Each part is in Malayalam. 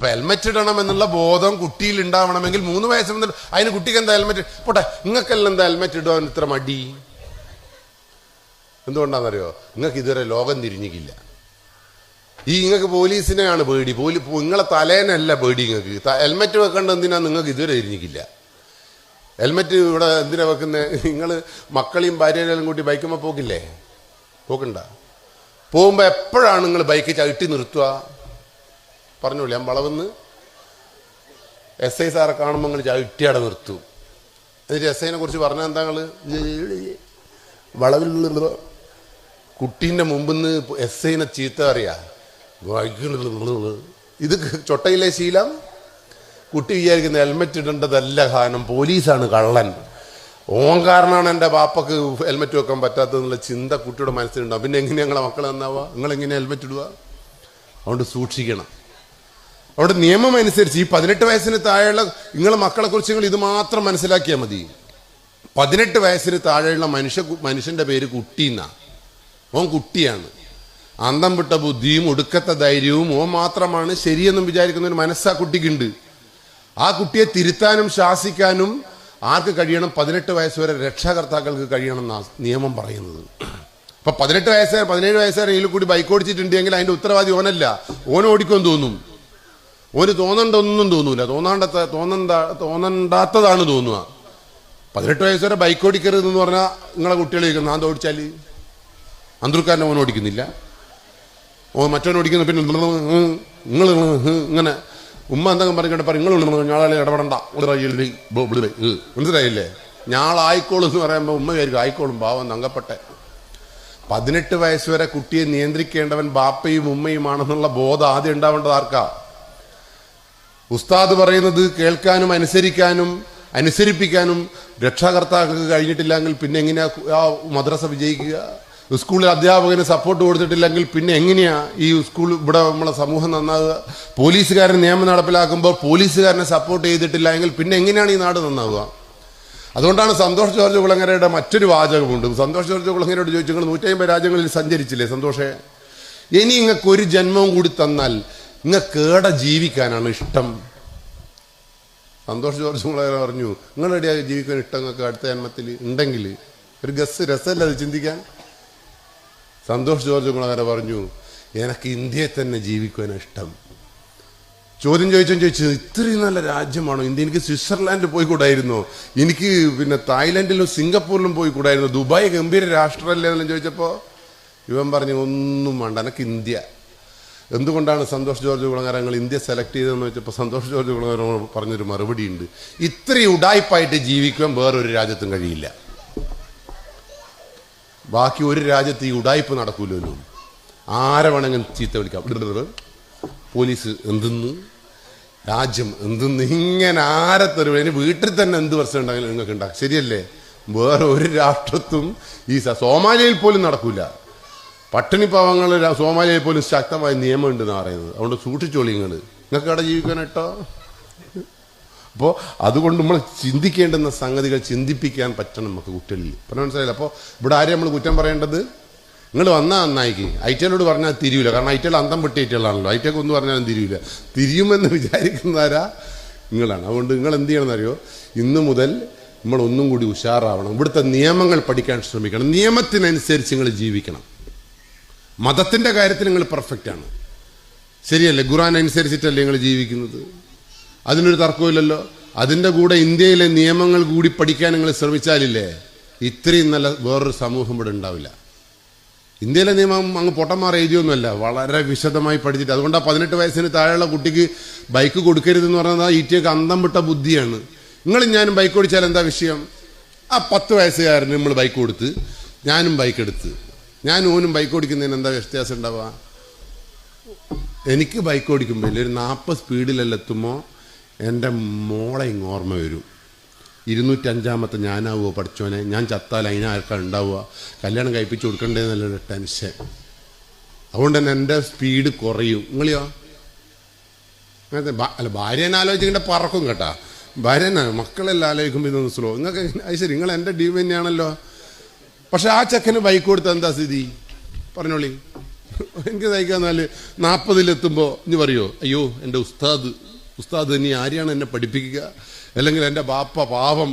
അപ്പൊ ഹെൽമെറ്റ് ഇടണം എന്നുള്ള ബോധം കുട്ടിയിൽ ഉണ്ടാവണമെങ്കിൽ 3 വയസ്സ് മുതൽ. അതിന് കുട്ടിക്ക് എന്താ ഹെൽമെറ്റ് പോട്ടെ, നിങ്ങൾക്കെല്ലാം എന്താ ഹെൽമെറ്റ് ഇടുവാൻ ഇത്ര മടി? എന്തുകൊണ്ടാണെന്നറിയോ? നിങ്ങൾക്ക് ഇതുവരെ ലോകം തിരിഞ്ഞിക്കില്ല. നിങ്ങൾക്ക് പോലീസിനെയാണ് പേടി. നിങ്ങളെ തലേനല്ല പേടി. നിങ്ങൾക്ക് ഹെൽമെറ്റ് വെക്കേണ്ട എന്തിനാ നിങ്ങൾക്ക് ഇതുവരെ തിരിഞ്ഞിക്കില്ല. ഹെൽമെറ്റ് ഇവിടെ എന്തിനാ വെക്കുന്നത്? നിങ്ങൾ മക്കളെയും ഭാര്യയെല്ലാം കൂട്ടി ബൈക്കുമ്പോൾ പോക്കില്ലേ? പോക്കണ്ട. പോകുമ്പോൾ എപ്പോഴാണ് നിങ്ങൾ ബൈക്ക് ചവിട്ടി നിർത്തുക? പറഞ്ഞോളൂ. ഞാൻ വളവെന്ന് SI സാറെ കാണുമ്പോൾ നിങ്ങൾ ചവിട്ടിയാടെ നിർത്തും. എന്നിട്ട് SIനെ കുറിച്ച് പറഞ്ഞാൽ എന്താ? നിങ്ങൾ വളവിലുള്ള കുട്ടീൻ്റെ മുമ്പിന്ന് SIനെ ചീത്ത അറിയാ. ഇത് ചൊട്ടയിലെ ശീലം. കുട്ടി വിചാരിക്കുന്ന ഹെൽമെറ്റ് ഇടേണ്ടതല്ല, കാരണം പോലീസാണ് കള്ളൻ. ഓൻ കാരണമാണ് എൻ്റെ ബാപ്പക്ക് ഹെൽമെറ്റ് വെക്കാൻ പറ്റാത്തതെന്നുള്ള ചിന്ത കുട്ടിയുടെ മനസ്സിലുണ്ടാവും. പിന്നെ എങ്ങനെയാണ് നിങ്ങളെ മക്കൾ നന്നാവുക? നിങ്ങളെങ്ങനെ ഹെൽമെറ്റ് ഇടുക? അതുകൊണ്ട് സൂക്ഷിക്കണം. അവിടെ നിയമം അനുസരിച്ച് ഈ 18 വയസ്സിന് താഴെയുള്ള നിങ്ങളെ മക്കളെ കുറിച്ച് നിങ്ങൾ ഇത് മാത്രം മനസ്സിലാക്കിയാൽ മതി. 18 വയസ്സിന് താഴെയുള്ള മനുഷ്യന്റെ പേര് കുട്ടിന്നാ. ഓൻ കുട്ടിയാണ്. അന്തം വിട്ട ബുദ്ധിയും ഒടുക്കത്തെ ധൈര്യവും ഓൻ മാത്രമാണ് ശരിയെന്നും വിചാരിക്കുന്ന ഒരു മനസ്സാ കുട്ടിക്കുണ്ട്. ആ കുട്ടിയെ തിരുത്താനും ശാസിക്കാനും ആർക്ക് കഴിയണം? 18 വയസ്സ് വരെ രക്ഷാകർത്താക്കൾക്ക് കഴിയണം എന്നാണ് നിയമം പറയുന്നത്. അപ്പൊ 18 വയസ്സുകാർ 17 വയസ്സുകാർ ഇതിൽ കൂടി ബൈക്ക് ഓടിച്ചിട്ടുണ്ടെങ്കിൽ അതിന്റെ ഉത്തരവാദി ഓനല്ല. ഓൻ ഓടിക്കുമെന്ന് തോന്നും. ഓന് തോന്നണ്ട ഒന്നും തോന്നൂല. തോന്നണ്ടാത്തതാണ് തോന്നുക. 18 വയസ്സ് വരെ ബൈക്ക് ഓടിക്കരുതെന്ന് പറഞ്ഞാൽ നിങ്ങളെ കുട്ടികൾ ചോദിക്കുന്നു, ഞാൻ ഓടിച്ചാൽ അന്തൂർക്കാരനെ ഓൻ ഓടിക്കുന്നില്ല, ഓ മറ്റവൻ ഓടിക്കുന്നു. പിന്നെ നിങ്ങൾ ഇങ്ങനെ ഉമ്മ എന്തെങ്കിലും പറഞ്ഞിട്ട് പറയും, നിങ്ങൾ ഞാളെ ഇടപെടണ്ട, മനസ്സിലായില്ലേ? ഞാളായിക്കോളും എന്ന് പറയുമ്പോൾ ഉമ്മ വിചാരിക്കും ആയിക്കോളും, പാവം തങ്കപ്പെട്ടെ. 18 വയസ്സ് വരെ കുട്ടിയെ നിയന്ത്രിക്കേണ്ടവൻ ബാപ്പയും ഉമ്മയുമാണെന്നുള്ള ബോധം ആദ്യം ഉണ്ടാവേണ്ടത് ആർക്കാ? ഉസ്താദ് പറയുന്നത് കേൾക്കാനും അനുസരിപ്പിക്കാനും രക്ഷാകർത്താക്കൾക്ക് കഴിഞ്ഞിട്ടില്ലെങ്കിൽ പിന്നെ എങ്ങനെയാ ആ മദ്രസ വിജയിക്കുക? സ്കൂളിൽ അധ്യാപകന് സപ്പോർട്ട് കൊടുത്തിട്ടില്ലെങ്കിൽ പിന്നെ എങ്ങനെയാ ഈ സ്കൂൾ ഇവിടെ നമ്മളെ സമൂഹം നന്നാവുക? പോലീസുകാരൻ നിയമം നടപ്പിലാക്കുമ്പോൾ പോലീസുകാരനെ സപ്പോർട്ട് ചെയ്തിട്ടില്ല എങ്കിൽ പിന്നെ എങ്ങനെയാണ് ഈ നാട് നന്നാവുക? അതുകൊണ്ടാണ് സന്തോഷ് ജോർജ് കുളങ്ങരയുടെ മറ്റൊരു വാചകമുണ്ട്. സന്തോഷ് ജോർജ് കുളങ്ങരയോട് ചോദിച്ചു, നിങ്ങൾ 150 രാജ്യങ്ങളിൽ സഞ്ചരിച്ചില്ലേ സന്തോഷേ? ഇനി നിങ്ങൾക്ക് ഒരു ജന്മവും കൂടി തന്നാൽ നിങ്ങൾക്ക് ഏടെ ജീവിക്കാനാണ് ഇഷ്ടം? സന്തോഷ് ജോർജ് കുളങ്ങര പറഞ്ഞു, നിങ്ങളെവിടെയാണ് ജീവിക്കാൻ ഇഷ്ടം? നിങ്ങൾക്ക് അടുത്ത ജന്മത്തിൽ ഉണ്ടെങ്കിൽ ഒരു രസമല്ല അത് ചിന്തിക്കാൻ. സന്തോഷ് ജോർജ് കുളങ്ങര പറഞ്ഞു, എനിക്ക് ഇന്ത്യയെ തന്നെ ജീവിക്കാനാണ് ഇഷ്ടം. ചോദ്യം ചോദിച്ചു, ഇത്രയും നല്ല രാജ്യമാണോ ഇന്ത്യ? എനിക്ക് സ്വിറ്റ്സർലാൻഡ് പോയി കൂടായിരുന്നോ? എനിക്ക് പിന്നെ തായ്ലൻഡിലും സിംഗപ്പൂരിലും പോയി കൂടായിരുന്നോ? ദുബായ് ഗംഭീര രാഷ്ട്രമല്ലേ എന്നെല്ലാം ചോദിച്ചപ്പോൾ ഇവൻ പറഞ്ഞു, ഒന്നും വേണ്ട, എനിക്ക് ഇന്ത്യ. എന്തുകൊണ്ടാണ് സന്തോഷ് ജോർജ് കുളങ്ങര നിങ്ങൾ ഇന്ത്യ സെലക്ട് ചെയ്തതെന്ന് വെച്ചപ്പോൾ സന്തോഷ് ജോർജ് കുളങ്ങര പറഞ്ഞൊരു മറുപടി ഉണ്ട്, ഇത്രയും ഉടായ്പായിട്ട് ജീവിക്കാൻ വേറൊരു രാജ്യത്തും കഴിയില്ല. ബാക്കി ഒരു രാജ്യത്ത് ഈ ഉടായ്പ നടക്കൂലല്ലോ. ആരെ വേണമെങ്കിലും ചീത്ത വിളിക്കാം, പോലീസ് എന്തെന്ന്, രാജ്യം എന്തെന്ന്, ഇങ്ങനെ ആരെ തരും. ഇനി വീട്ടിൽ തന്നെ എന്ത് പ്രശ്നം ഉണ്ടെങ്കിലും നിങ്ങൾക്ക് ഉണ്ടാക്കും. ശരിയല്ലേ? വേറെ ഒരു രാഷ്ട്രത്തും ഈ സോമാലിയയിൽ പോലും നടക്കൂല. പട്ടിണി പാവങ്ങൾ സോമാലിയയിൽ പോലും ശക്തമായ നിയമം ഉണ്ടെന്നാണ് പറയുന്നത്. അതുകൊണ്ട് സൂക്ഷിച്ചോളി നിങ്ങൾക്ക് അവിടെ ജീവിക്കാനട്ടോ. അപ്പോൾ അതുകൊണ്ട് നമ്മൾ ചിന്തിക്കേണ്ടുന്ന സംഗതികൾ ചിന്തിപ്പിക്കാൻ പറ്റണം നമുക്ക് കുട്ടികളിൽ. പറഞ്ഞാൽ മനസ്സിലായില്ല? അപ്പോൾ ഇവിടെ ആരെയും നമ്മൾ കുറ്റം പറയേണ്ടത്? നിങ്ങൾ വന്നാൽ നന്നായിക്ക്. ഐറ്റലോട് പറഞ്ഞാൽ തിരിയൂല, കാരണം ഐറ്റൽ അന്തം വിട്ട് ഐറ്റലാണല്ലോ. ഐറ്റക്ക് ഒന്നും പറഞ്ഞാലും തിരിയൂല. തിരിയുമെന്ന് വിചാരിക്കുന്നവരാ നിങ്ങളാണ്. അതുകൊണ്ട് നിങ്ങൾ എന്ത് ചെയ്യണമെന്നറിയോ? ഇന്നു മുതൽ നമ്മൾ ഒന്നും കൂടി ഉഷാറാവണം. ഇവിടുത്തെ നിയമങ്ങൾ പഠിക്കാൻ ശ്രമിക്കണം. നിയമത്തിനനുസരിച്ച് നിങ്ങൾ ജീവിക്കണം. മതത്തിൻ്റെ കാര്യത്തിൽ നിങ്ങൾ പെർഫെക്റ്റാണ്, ശരിയല്ലേ? ഖുർആൻ അനുസരിച്ചിട്ടല്ലേ നിങ്ങൾ ജീവിക്കുന്നത്? അതിനൊരു തർക്കമില്ലല്ലോ. അതിൻ്റെ കൂടെ ഇന്ത്യയിലെ നിയമങ്ങൾ കൂടി പഠിക്കാൻ നിങ്ങൾ ശ്രമിച്ചാലില്ലേ, ഇത്രയും നല്ല വേറൊരു സമൂഹം ഇവിടെ ഉണ്ടാവില്ല. ഇന്ത്യയിലെ നിയമം അങ്ങ് പൊട്ടന്മാർ എഴുതിയൊന്നുമല്ല, വളരെ വിശദമായി പഠിച്ചിട്ട്. അതുകൊണ്ട് ആ 18 വയസ്സിന് താഴെയുള്ള കുട്ടിക്ക് ബൈക്ക് കൊടുക്കരുതെന്ന് പറഞ്ഞാൽ ഈറ്റയൊക്കെ അന്തം വിട്ട ബുദ്ധിയാണ്. നിങ്ങളും ഞാനും ബൈക്ക് ഓടിച്ചാൽ എന്താ വിഷയം? ആ 10 വയസ്സുകാരന് നമ്മൾ ബൈക്ക് കൊടുത്ത് ഞാനും ബൈക്ക് എടുത്ത് ഓനും ബൈക്ക് ഓടിക്കുന്നതിന് എന്താ വ്യത്യാസം ഉണ്ടാവുക? എനിക്ക് ബൈക്ക് ഓടിക്കുമ്പോൾ ഒരു 40 സ്പീഡിലെല്ലാം എത്തുമ്പോൾ എൻ്റെ മോളെ ഇങ്ങ് ഓർമ്മ വരും. 205-ാമത്തെ ഞാനാവുമോ പഠിച്ചോനെ? ഞാൻ ചത്താൽ അതിനാർക്കാണ് ഉണ്ടാവുക? കല്യാണം കഴിപ്പിച്ച് കൊടുക്കണ്ടേന്നല്ലൊരു ടെൻഷൻ. അതുകൊണ്ട് തന്നെ എൻ്റെ സ്പീഡ് കുറയും. നിങ്ങളെയോ? അങ്ങനത്തെ അല്ല, ഭാര്യനെ ആലോചിക്കേണ്ട പറക്കും കേട്ടാ. ഭാര്യനെ മക്കളെല്ലാം ആലോചിക്കുമ്പോൾ ഇതൊന്ന് സ്ലോ. നിങ്ങൾക്ക് അത് ശരി, നിങ്ങൾ എൻ്റെ ടീം തന്നെയാണല്ലോ. പക്ഷെ ആ ചെക്കന് ബൈക്ക് കൊടുത്ത എന്താ സ്ഥിതി? പറഞ്ഞോളി. എനിക്ക് സഹിക്കാന്നാല് 40-ലെത്തുമ്പോൾ ഇനി പറയോ, അയ്യോ എൻ്റെ ഉസ്താദ് ഇനി ആരെയാണ് എന്നെ പഠിപ്പിക്കുക, അല്ലെങ്കിൽ എൻ്റെ ബാപ്പ പാവം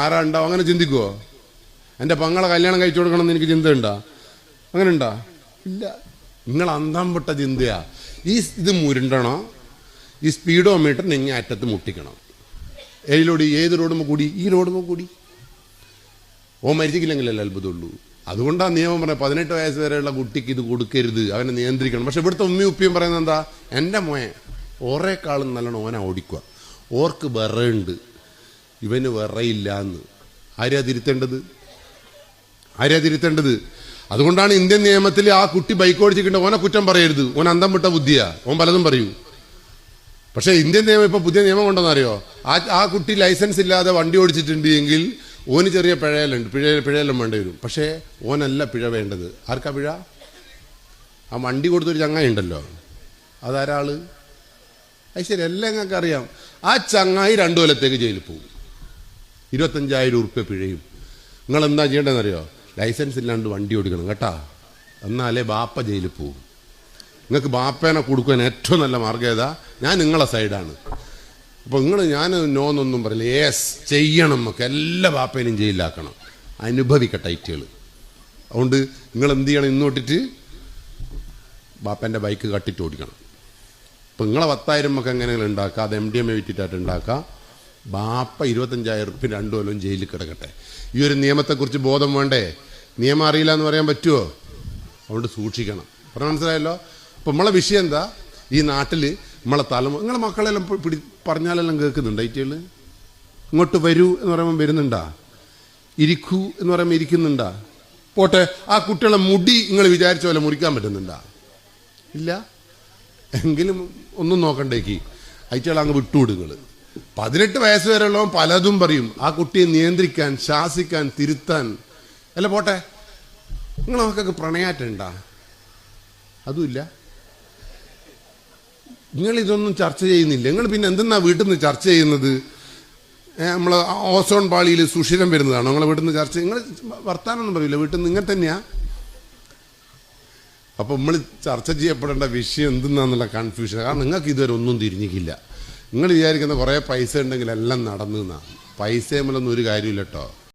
ആരാ ഉണ്ടാവും, അങ്ങനെ ചിന്തിക്കുവോ? എൻ്റെ പങ്ങളെ കല്യാണം കഴിച്ചു കൊടുക്കണം എന്ന് എനിക്ക് ചിന്തയുണ്ടാ? അങ്ങനെ ഉണ്ടാ? ഇല്ല. നിങ്ങൾ അന്തം വിട്ട ചിന്തയാ. ഇത് മുരുണ്ടണോ, ഈ സ്പീഡോമീറ്റർ നെങ്ങ അറ്റത്ത് മുട്ടിക്കണം. ഏത് റോഡുമ്പോൾ കൂടി? ഈ റോഡുമ്പോൾ കൂടി. ഓ മരിച്ചില്ലെങ്കിലല്ലേ അത്ഭുതമുള്ളൂ. അതുകൊണ്ടാണ് നിയമം പറഞ്ഞത് 18 വയസ്സ് വരെയുള്ള കുട്ടിക്ക് ഇത് കൊടുക്കരുത്, അവനെ നിയന്ത്രിക്കണം. പക്ഷെ ഇവിടുത്തെ ഉമ്മയും ഉപ്പിയും പറയുന്നത് എന്താ? എൻ്റെ മോയെ ഓറേക്കാളും നല്ലോണം ഓനെ ഓടിക്കുക, ഓർക്ക് വിറയുണ്ട്, ഇവന് വിറയില്ല എന്ന്. ആരെയാ തിരുത്തേണ്ടത്? അതുകൊണ്ടാണ് ഇന്ത്യൻ നിയമത്തിൽ ആ കുട്ടി ബൈക്ക് ഓടിച്ചിട്ടുണ്ട് ഓനെ കുറ്റം പറയരുത്, ഓൻ അന്തം വിട്ട ബുദ്ധിയാ, ഓൻ പലതും പറയൂ. പക്ഷെ ഇന്ത്യൻ നിയമം ഇപ്പൊ പുതിയ നിയമം കൊണ്ടെന്നറിയോ? ആ കുട്ടി ലൈസൻസ് ഇല്ലാതെ വണ്ടി ഓടിച്ചിട്ടുണ്ട് എങ്കിൽ ഓന് ചെറിയ പിഴയെല്ലാം വേണ്ടി വരും. പക്ഷേ ഓനല്ല പിഴ വേണ്ടത്. ആർക്കാ പിഴ? ആ വണ്ടി കൊടുത്തൊരു ചങ്ങായി ഉണ്ടല്ലോ, അതാരാള്? അത് ശരി, എല്ലാം ഞങ്ങൾക്ക് അറിയാം. ആ ചങ്ങായി 2 കൊല്ലത്തേക്ക് ജയിലിൽ പോകും, 25,000 ഉറുപ്പ്യ പിഴയും. നിങ്ങൾ എന്താ ചെയ്യേണ്ടതെന്നറിയോ? ലൈസൻസ് ഇല്ലാണ്ട് വണ്ടി ഓടിക്കണം കേട്ടാ, എന്നാലേ ബാപ്പ ജയിലിൽ പോകും. നിങ്ങൾക്ക് ബാപ്പേനെ കൊടുക്കാൻ ഏറ്റവും നല്ല മാർഗം ഏതാ? ഞാൻ നിങ്ങളെ സൈഡാണ്. അപ്പോൾ ഞാൻ നോന്നൊന്നും പറയില്ല, യേസ് ചെയ്യണം, നമുക്ക് എല്ലാ ബാപ്പേനും ജയിലിലാക്കണം, അനുഭവിക്കട്ടെ ഐറ്റുകൾ. അതുകൊണ്ട് നിങ്ങൾ എന്ത് ചെയ്യണം? ഇന്നോട്ടിട്ട് ബാപ്പേൻ്റെ ബൈക്ക് കട്ടിട്ട് ഓടിക്കണം. ഇപ്പം നിങ്ങളെ 10,000 നമുക്ക് എങ്ങനെയെങ്കിലും ഉണ്ടാക്കാം, അത് MDMA വിറ്റിട്ടായിട്ട് ഉണ്ടാക്കാം. ബാപ്പ 25,000 ഉറുപ്പ്യ 2 കൊല്ലം ജയിലിൽ കിടക്കട്ടെ. ഈ ഒരു നിയമത്തെക്കുറിച്ച് ബോധം വേണ്ടേ? നിയമം അറിയില്ല എന്ന് പറയാൻ പറ്റുമോ? അതുകൊണ്ട് സൂക്ഷിക്കണം. പറഞ്ഞാൽ മനസ്സിലായല്ലോ? അപ്പം നമ്മളെ വിഷയം എന്താ? ഈ നാട്ടിൽ നമ്മളെ നിങ്ങളെ മക്കളെല്ലാം പറഞ്ഞാലെല്ലാം കേൾക്കുന്നുണ്ട്. ഐറ്റുകൾ ഇങ്ങോട്ട് വരൂ എന്ന് പറയുമ്പോൾ വരുന്നുണ്ടാ? ഇരിക്കൂ എന്ന് പറയുമ്പോൾ ഇരിക്കുന്നുണ്ടാ? പോട്ടെ, ആ കുട്ടികളെ മുടി നിങ്ങൾ വിചാരിച്ച പോലെ മുറിക്കാൻ പറ്റുന്നുണ്ടാ? ഇല്ല. എങ്കിലും ഒന്നും നോക്കണ്ടേക്ക്, ഐറ്റുകൾ അങ്ങ് വിട്ടുവിടുങ്ങൾ. 18 വയസ്സ് വരെയുള്ളവൻ പലതും പറയും. ആ കുട്ടിയെ നിയന്ത്രിക്കാൻ, ശാസിക്കാൻ, തിരുത്താൻ. അല്ല പോട്ടെ, നിങ്ങൾ നമുക്കൊക്കെ പ്രണയാറ്റുണ്ടാ? അതുമില്ല. നിങ്ങളിതൊന്നും ചർച്ച ചെയ്യുന്നില്ല. നിങ്ങൾ പിന്നെ എന്തെന്നാ വീട്ടിൽ നിന്ന് ചർച്ച ചെയ്യുന്നത്? നമ്മൾ ഓസോൺ പാളിയിൽ സുഷിരം വരുന്നതാണോ നിങ്ങളെ വീട്ടിൽ നിന്ന് ചർച്ച? നിങ്ങൾ വർത്താനൊന്നും പറയില്ല, വീട്ടിൽ നിന്ന് ഇങ്ങനെ തന്നെയാ. അപ്പം നമ്മൾ ചർച്ച ചെയ്യപ്പെടേണ്ട വിഷയം എന്തെന്നാന്നുള്ള കൺഫ്യൂഷൻ. കാരണം നിങ്ങൾക്ക് ഇതുവരെ ഒന്നും തിരിഞ്ഞിക്കില്ല. നിങ്ങൾ വിചാരിക്കുന്ന കുറേ പൈസ ഉണ്ടെങ്കിൽ എല്ലാം നടന്നു എന്നാ. പൈസ നമ്മളൊന്നും ഒരു കാര്യമില്ല കേട്ടോ.